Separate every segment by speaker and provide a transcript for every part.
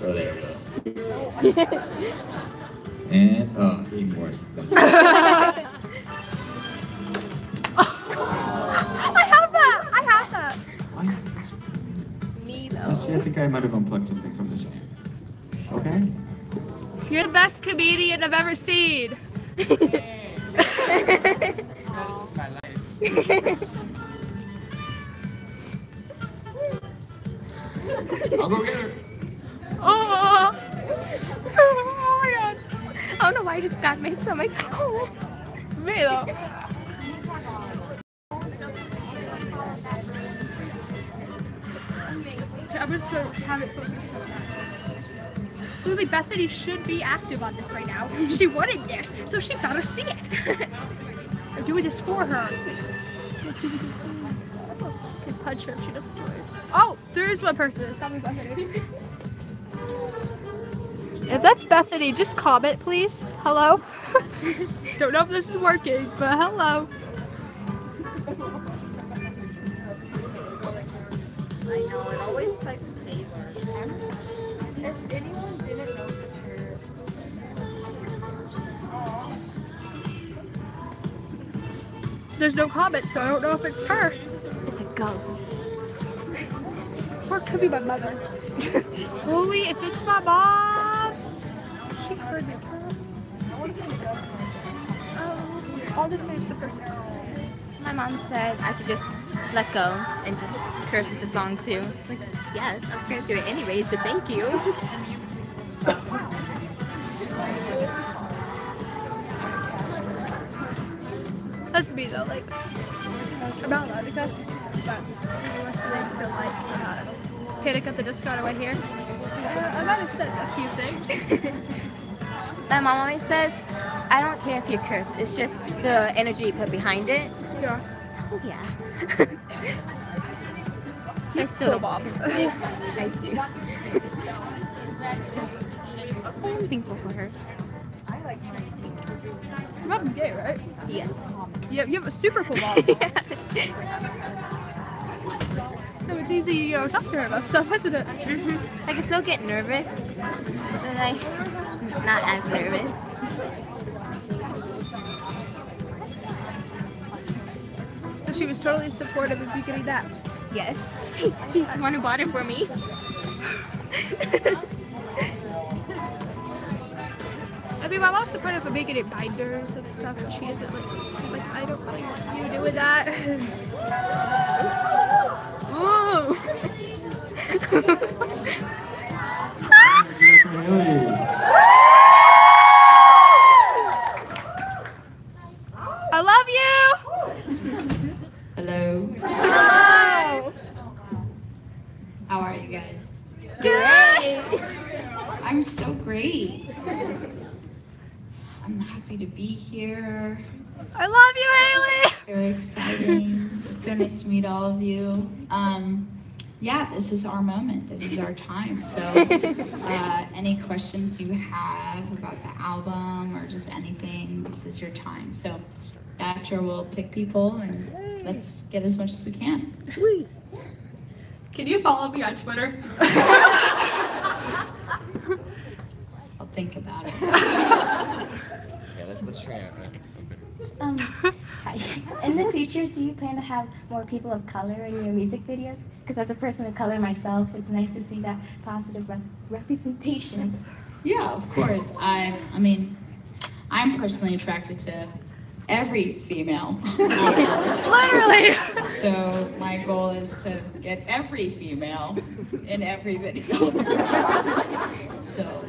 Speaker 1: Oh, there we go. And, oh, even worse.
Speaker 2: I have that! I have that!
Speaker 1: Why is this?
Speaker 2: Me though.
Speaker 1: Let's see, I think I might have unplugged something from this side. Okay.
Speaker 2: You're the best comedian I've ever seen.
Speaker 3: This is my life.
Speaker 1: I'll go get her.
Speaker 2: Oh my god.
Speaker 4: I don't know why I just got my stomach. Oh.
Speaker 2: Me though. I'm just gonna have it focus. Literally, Bethany should be active on this right now. She wanted this, so she better see it. I'm doing this for her. I can punch her if she doesn't do it. Oh, there is one person. It's probably Bethany. If that's Bethany, just comment, please. Hello. Don't know if this is working, but hello.
Speaker 4: I know, it always types Taylor. If anyone didn't know for sure.
Speaker 2: There's no comment, so I don't know if it's her.
Speaker 4: It's a ghost.
Speaker 2: Or it could be my mother. Holy, if it's my mom. She heard me. Oh, I'll just say it's the person.
Speaker 4: My mom said I could just let go and just curse with the song too. It's like, yes, I was gonna do it anyways, but thank you.
Speaker 2: That's me though, like, I'm not allowed to cuss, but I'm listening to like, Panic at the Disco right here. I might have said a few things.
Speaker 4: My mom always says, I don't care if you curse, it's just the energy you put behind it.
Speaker 2: Yeah.
Speaker 4: Oh yeah.
Speaker 2: You're still
Speaker 4: I do. I'm thankful for her.
Speaker 2: Your mom's gay, right?
Speaker 4: Yes.
Speaker 2: You have a super cool mom. So it's easy, you know, talk to her about stuff, isn't it?
Speaker 4: I can still get nervous, but like, not as nervous.
Speaker 2: So she was totally supportive of you getting that.
Speaker 4: Yes, she's the one who bought it for me.
Speaker 2: I mean, my mom's supportive of me getting binders and stuff, but she isn't like I don't really want you doing that. Ooh. I love you!
Speaker 5: Hello.
Speaker 2: Hello!
Speaker 5: How are you guys?
Speaker 2: Good!
Speaker 5: I'm so great. I'm happy to be here.
Speaker 2: I love you, Hayley!
Speaker 5: It's very exciting. It's so nice to meet all of you. Yeah, this is our moment. This is our time. So any questions you have about the album or just anything, this is your time. So Thatcher will pick people and let's get as much as we can.
Speaker 2: Can you follow me on Twitter?
Speaker 5: I'll think about it.
Speaker 3: Yeah, let's try it.
Speaker 6: Hi. In the future, do you plan to have more people of color in your music videos? Because as a person of color myself, it's nice to see that positive representation.
Speaker 5: Yeah, of course. I mean, I'm personally attracted to every female.
Speaker 2: Literally!
Speaker 5: So my goal is to get every female in every video. So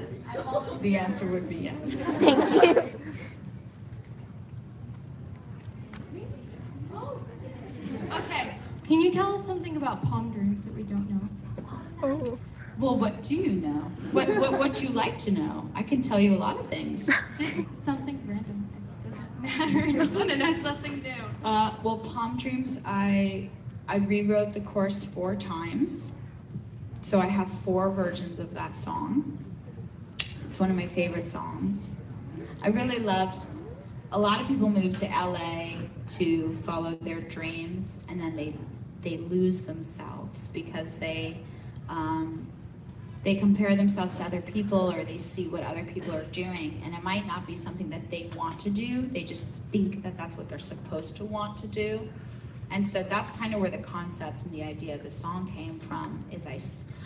Speaker 5: the answer would be yes.
Speaker 6: Thank you.
Speaker 7: Okay. Can you tell us something about palm dreams that we don't know?
Speaker 2: Oh.
Speaker 5: Well, what do you know? What do you like to know? I can tell you a lot of things.
Speaker 7: Just something random. It doesn't matter. I just want to know something new.
Speaker 5: Well, Palm Dreams, I rewrote the chorus 4 times. So I have 4 versions of that song. It's one of my favorite songs. I really loved, a lot of people move to LA to follow their dreams, and then they lose themselves because they they compare themselves to other people, or they see what other people are doing, and it might not be something that they want to do. They just think that that's what they're supposed to want to do. And so that's kind of where the concept and the idea of the song came from, is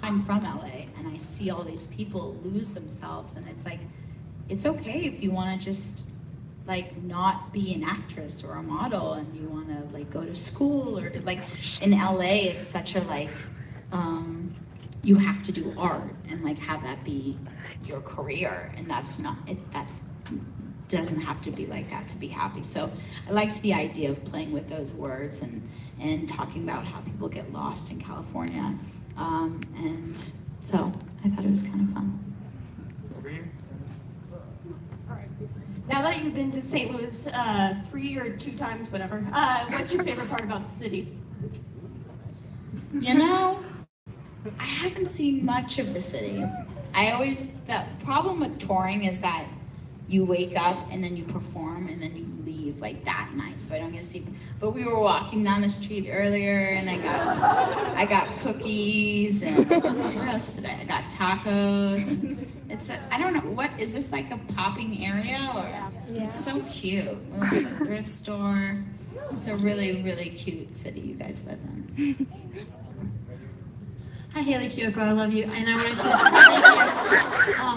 Speaker 5: I'm from LA, and I see all these people lose themselves, and it's like, it's okay if you want to just like not be an actress or a model, and you want to like go to school, or like in LA it's such a like, you have to do art and like have that be your career, and that's not it. Doesn't have to be like that to be happy. So I liked the idea of playing with those words and talking about how people get lost in California, and so I thought it was kind of fun.
Speaker 3: Over here.
Speaker 8: Now that you've been to St. Louis 3 or 2 times, whatever, what's your favorite part about the city?
Speaker 5: You know, I haven't seen much of the city. The problem with touring is that you wake up and then you perform and then you leave like that night, so I don't get to see. But we were walking down the street earlier, and I got cookies, and what else did I got tacos, and I don't know, what is this, like a popping area, or yeah. It's so cute. We went to the thrift store. It's a really, really cute city you guys live in.
Speaker 7: Hi, Hayley Kiyoko, I love you, and I wanted to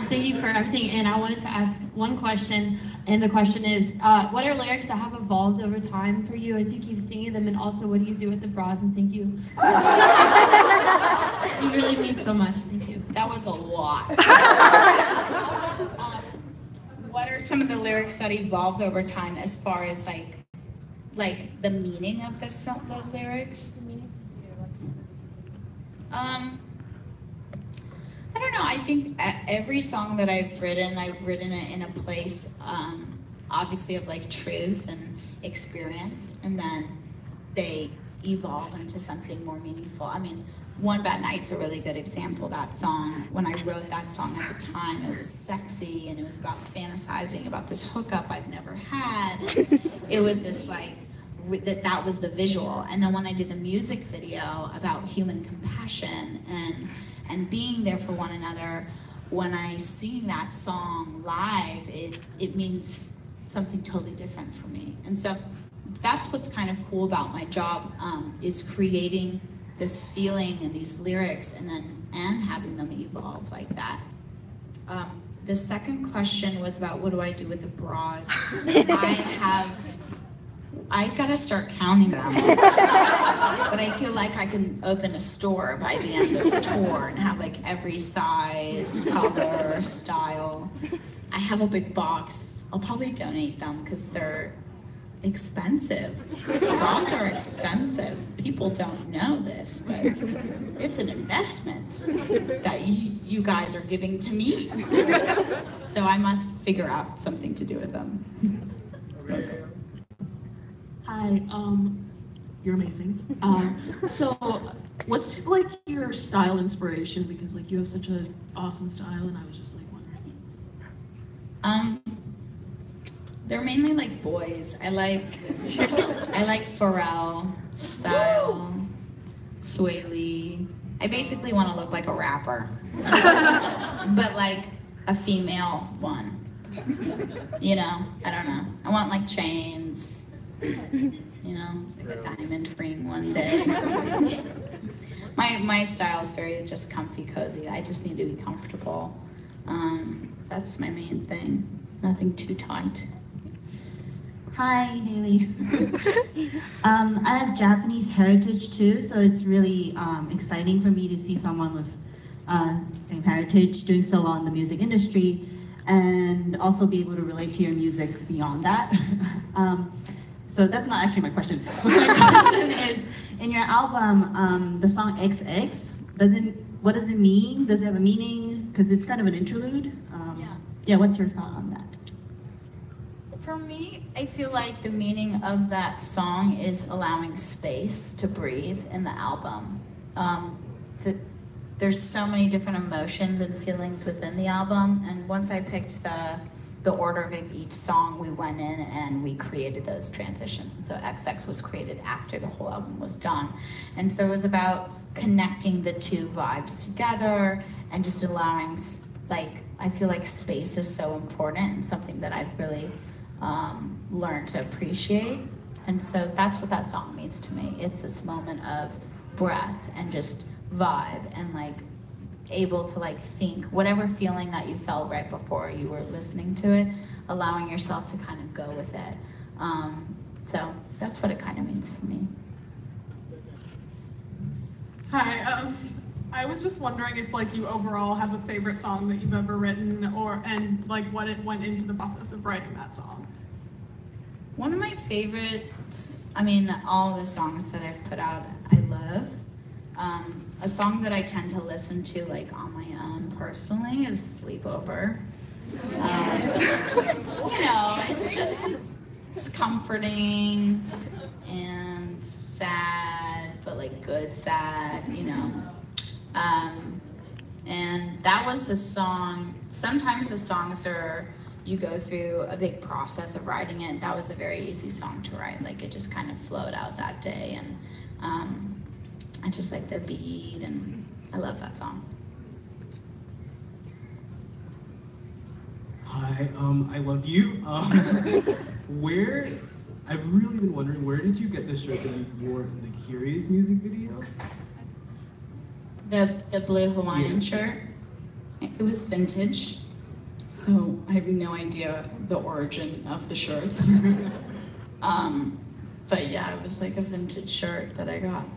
Speaker 7: thank you for everything, and I wanted to ask one question, and the question is, what are lyrics that have evolved over time for you as you keep singing them, and also what do you do with the bras, and thank you. You really mean so much, thank you.
Speaker 5: That was a lot. What are some of the lyrics that evolved over time as far as like the meaning of the lyrics? I don't know. I think every song that I've written it in a place, obviously of like truth and experience, and then they evolve into something more meaningful. I mean, One Bad Night's a really good example. That song, when I wrote that song at the time, it was sexy, and it was about fantasizing about this hookup I've never had. It was this like, that was the visual. And then when I did the music video about human compassion and being there for one another, when I sing that song live, it means something totally different for me. And so that's what's kind of cool about my job, is creating this feeling and these lyrics, and having them evolve like that. The second question was about what do I do with the bras. I've got to start counting them. But I feel like I can open a store by the end of the tour and have like every size, color, style. I have a big box. I'll probably donate them because they're expensive. Bras are expensive. People don't know this, but it's an investment that you guys are giving to me. So I must figure out something to do with them. Okay.
Speaker 8: Hi, you're amazing. So what's like your style inspiration? Because like you have such an awesome style, and I was just like wondering.
Speaker 5: They're mainly like boys. I like Pharrell style, Sway Lee. I basically want to look like a rapper, but like a female one. You know, I don't know. I want like chains. You know, like a diamond ring one day. My style is very just comfy, cozy. I just need to be comfortable. That's my main thing. Nothing too tight.
Speaker 9: Hi, Hayley. I have Japanese heritage too, so it's really exciting for me to see someone with same heritage doing so well in the music industry, and also be able to relate to your music beyond that. So that's not actually my question. My question is, in your album, the song XX, what does it mean? Does it have a meaning? Because it's kind of an interlude. Yeah, what's your thought on that?
Speaker 5: For me, I feel like the meaning of that song is allowing space to breathe in the album. There's so many different emotions and feelings within the album, and once I picked the the order of each song, we went in and we created those transitions. And so XX was created after the whole album was done. And so it was about connecting the two vibes together and just allowing, like, I feel like space is so important and something that I've really learned to appreciate. And so that's what that song means to me. It's this moment of breath and just vibe and like able to like think whatever feeling that you felt right before you were listening to it, allowing yourself to kind of go with it. So that's what it kind of means for me.
Speaker 10: Hi, I was just wondering if like you overall have a favorite song that you've ever written, and like what it went into the process of writing that song.
Speaker 5: One of my favorites, I mean, all the songs that I've put out, I love. A song that I tend to listen to like on my own personally is Sleepover. You know, it's comforting and sad, but like good sad, you know. And that was a song, sometimes the songs are, you go through a big process of writing it. That was a very easy song to write. Like it just kind of flowed out that day, and I just like the beat, and I love that song.
Speaker 11: Hi, I love you. I've really been wondering, where did you get the shirt that you wore in the Curious music video?
Speaker 5: The blue Hawaiian shirt, it was vintage. So I have no idea the origin of the shirt. But yeah, it was like a vintage shirt that I got.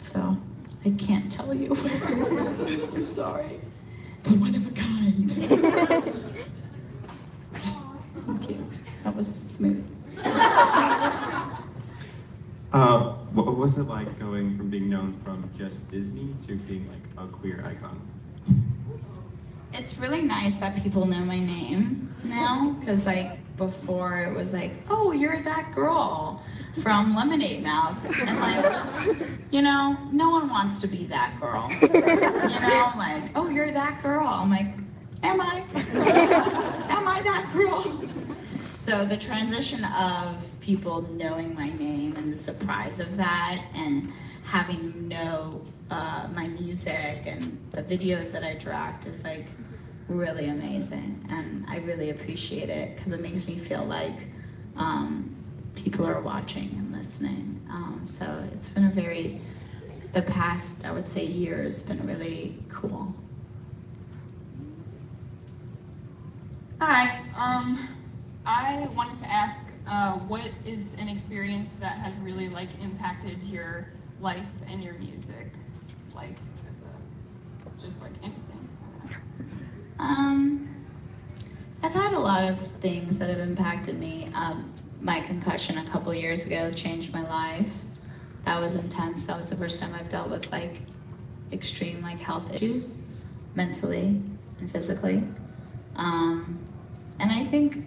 Speaker 5: So I can't tell you where. I'm sorry. It's one of a kind. Thank you. That was smooth.
Speaker 12: What was it like going from being known from just Disney to being like a queer icon?
Speaker 5: It's really nice that people know my name now, because like before it was like, oh, you're that girl from Lemonade Mouth, and like, you know, no one wants to be that girl. You know, like, oh, you're that girl. I'm like, am I? Am I that girl? So the transition of people knowing my name and the surprise of that, and having them know my music and the videos that I direct is like really amazing, and I really appreciate it because it makes me feel like people are watching and listening. So it's been the past, I would say, year has been really cool.
Speaker 13: Hi, I wanted to ask, what is an experience that has really like impacted your life and your music, like just like anything?
Speaker 5: I've had a lot of things that have impacted me. My concussion a couple years ago changed my life. That was intense. That was the first time I've dealt with like extreme like health issues, mentally and physically. And I think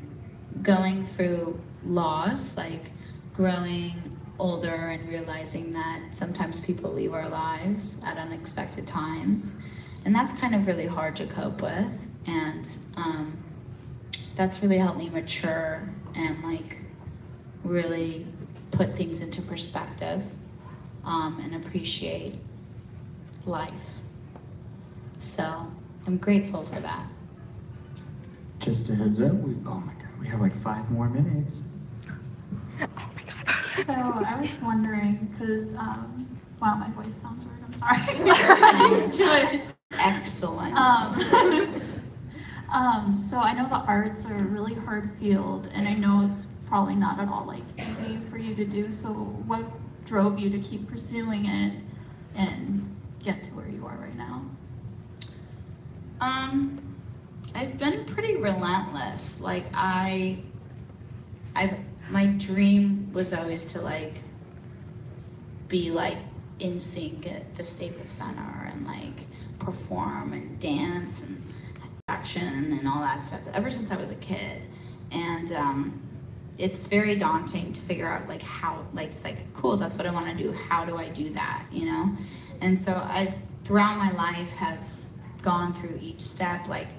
Speaker 5: going through loss, like growing older and realizing that sometimes people leave our lives at unexpected times, and that's kind of really hard to cope with, and that's really helped me mature and like really put things into perspective and appreciate life. So I'm grateful for that.
Speaker 1: Just a heads up, oh my God, we have like 5 more minutes.
Speaker 10: So I was wondering, because, wow, my voice sounds weird, I'm sorry.
Speaker 5: Excellent.
Speaker 10: So I know the arts are a really hard field, and I know it's probably not at all like easy for you to do, so what drove you to keep pursuing it and get to where you are right now?
Speaker 5: I've been pretty relentless. Like my dream was always to like be like in sync at the Staples Center and like perform and dance and action and all that stuff ever since I was a kid. And it's very daunting to figure out like how, like it's like, cool, that's what I want to do. How do I do that, you know? And so I've throughout my life have gone through each step. Like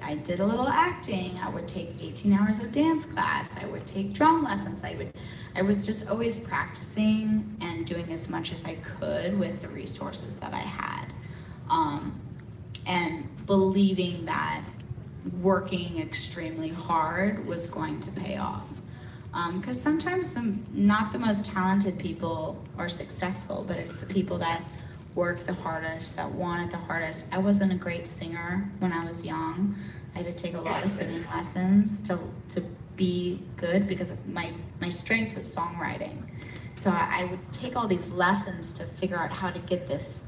Speaker 5: I did a little acting. I would take 18 hours of dance class. I would take drum lessons. I was just always practicing and doing as much as I could with the resources that I had. And believing that working extremely hard was going to pay off. Because sometimes not the most talented people are successful, but it's the people that work the hardest, that want it the hardest. I wasn't a great singer when I was young. I had to take a lot of singing lessons to be good because my strength was songwriting. So I would take all these lessons to figure out how to get this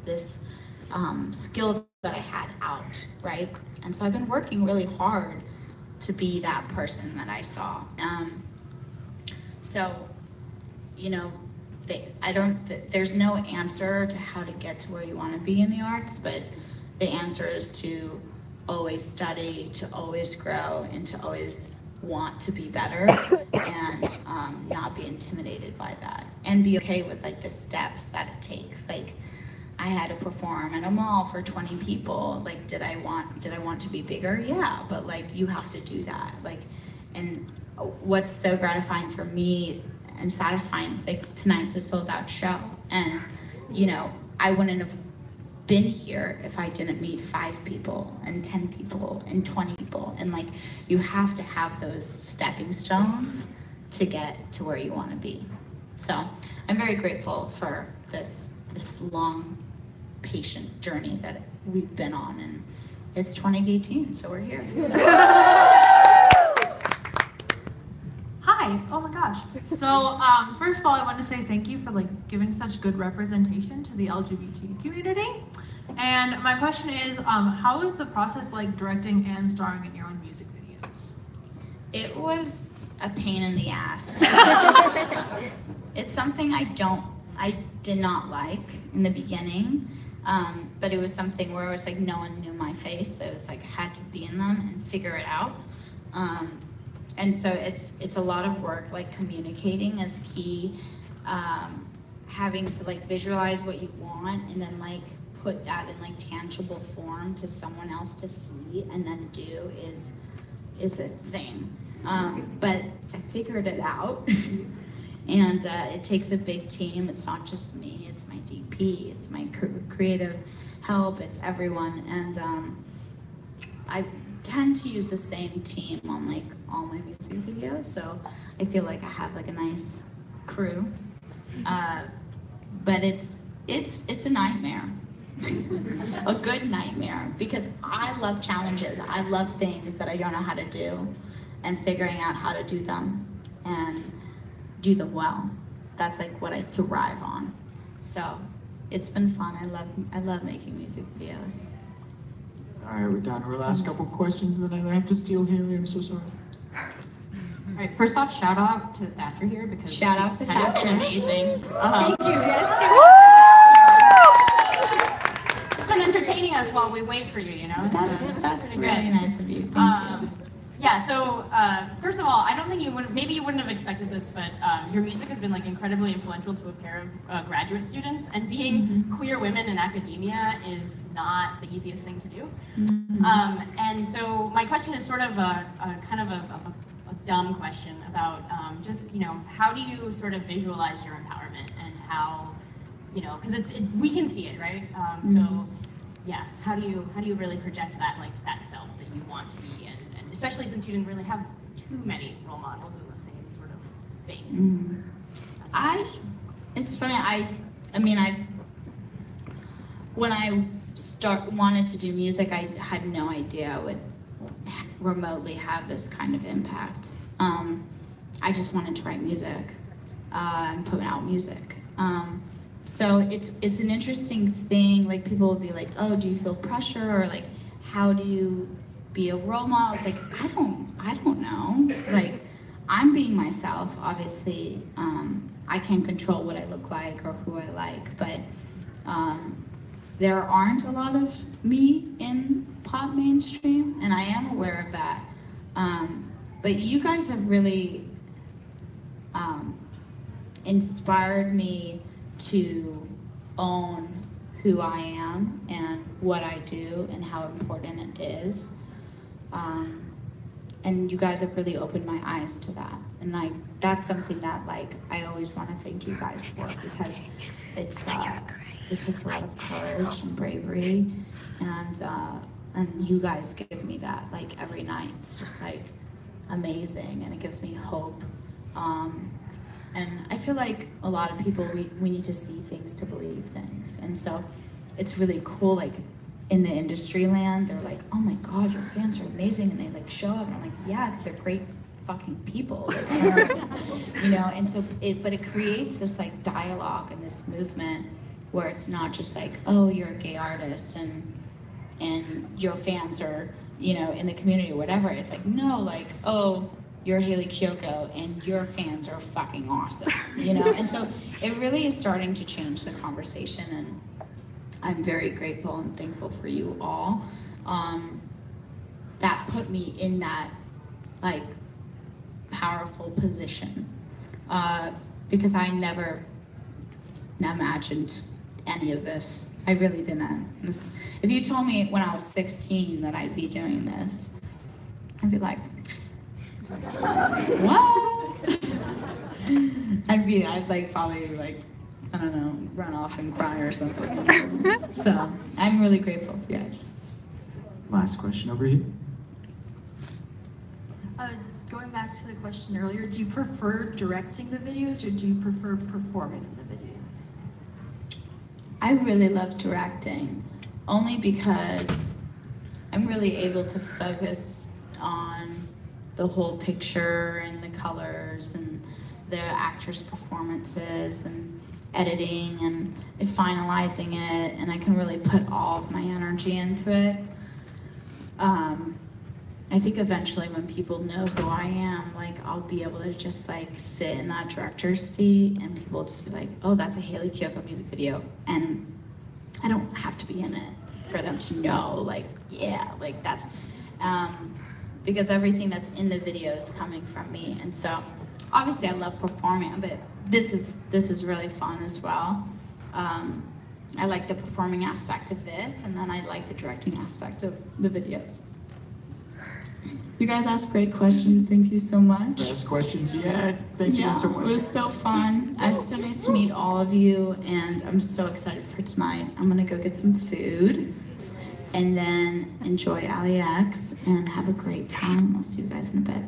Speaker 5: skill that I had out, right? And so I've been working really hard to be that person that I saw. So, you know, there's no answer to how to get to where you want to be in the arts, but the answer is to always study, to always grow, and to always want to be better, and not be intimidated by that, and be okay with like the steps that it takes. Like, I had to perform at a mall for 20 people. Like, did I want to be bigger? Yeah, but like, you have to do that. Like, and what's so gratifying for me and satisfying is like, tonight's a sold out show. And, you know, I wouldn't have been here if I didn't meet 5 people and 10 people and 20 people. And like, you have to have those stepping stones to get to where you want to be. So I'm very grateful for this long, patient journey that we've been on, and it's 2018, so we're here.
Speaker 8: Hi, oh my gosh. So first of all, I want to say thank you for like giving such good representation to the LGBT community. And my question is, how is the process like directing and starring in your own music videos?
Speaker 5: It was a pain in the ass. It's something I did not like in the beginning, but it was something where it was like no one knew my face, so it was like I had to be in them and figure it out. And so it's a lot of work, like communicating is key, having to like visualize what you want and then like put that in like tangible form to someone else to see and then do is a thing. But I figured it out. And it takes a big team. It's not just me, it's my DP, it's my creative help, it's everyone. And I tend to use the same team on like all my music videos, so I feel like I have like a nice crew. But it's a nightmare. A good nightmare, because I love challenges. I love things that I don't know how to do and figuring out how to do them and do them well. That's like what I thrive on. So it's been fun. I love making music videos.
Speaker 11: All right, we're down to our last couple questions, and then I have to steal Hayley. I'm so sorry.
Speaker 14: All right, first off, shout out to Thatcher here because
Speaker 5: shout out to
Speaker 14: Thatcher.
Speaker 5: Thatcher.
Speaker 14: Been amazing.
Speaker 5: Thank you. Yes,
Speaker 14: it's been entertaining us while we wait for you. You know.
Speaker 5: That's really nice of you. Thank you.
Speaker 14: Yeah. So first of all, I don't think you would. Maybe you wouldn't have expected this, but your music has been like incredibly influential to a pair of graduate students. And being queer women in academia is not the easiest thing to do. And so my question is sort of a kind of a dumb question about just, you know, how do you sort of visualize your empowerment and how, you know, because we can see it, right? So yeah, how do you really project that, like that self that you want to be, and especially since you didn't really have too many role models in the same sort of vein.
Speaker 5: It's funny, I mean, when I wanted to do music, I had no idea I would remotely have this kind of impact. I just wanted to write music and put out music. So it's an interesting thing. Like, people will be like, oh, do you feel pressure? Or like, how do you be a role model? It's like, I don't know. Like, I'm being myself, obviously. I can't control what I look like or who I like, but there aren't a lot of me in pop mainstream, and I am aware of that. But you guys have really inspired me to own who I am and what I do and how important it is. And you guys have really opened my eyes to that. And that's something that I always want to thank you guys for, because it takes a lot of courage and bravery, and you guys give me that every night. It's just amazing, and it gives me hope. And I feel like a lot of people, we need to see things to believe things. And so it's really cool, in the industry land, they're like, oh my God, your fans are amazing, and they show up, and I'm like, yeah, because they're great fucking people, you know. And so but it creates this dialogue and this movement where it's not just oh, you're a gay artist and your fans are, you know, in the community or whatever. It's no, oh, you're Hayley Kiyoko and your fans are fucking awesome, you know. And so it really is starting to change the conversation, and I'm very grateful and thankful for you all. That put me in that powerful position, because I never imagined any of this. I really didn't. If you told me when I was 16 that I'd be doing this, I'd be like, what? I'd probably I don't know, run off and cry or something. So I'm really grateful for you guys.
Speaker 1: Last question over here.
Speaker 15: Going back to the question earlier, do you prefer directing the videos or do you prefer performing in the videos?
Speaker 5: I really love directing, only because I'm really able to focus on the whole picture and the colors and the actors' performances and editing and finalizing it, and I can really put all of my energy into it. I think eventually when people know who I am, I'll be able to just sit in that director's seat, and people will just be like, oh, that's a Hayley Kiyoko music video, and I don't have to be in it for them to know, yeah, that's, because everything that's in the video is coming from me. And so obviously I love performing, but this is really fun as well. I like the performing aspect of this, and then I like the directing aspect of the videos. You guys asked great questions. Thank you so much.
Speaker 1: Best questions yet. Thanks again so much.
Speaker 5: It was so fun. It was so nice to meet all of you, and I'm so excited for tonight. I'm gonna go get some food and then enjoy LAX and have a great time. I'll see you guys in a bit.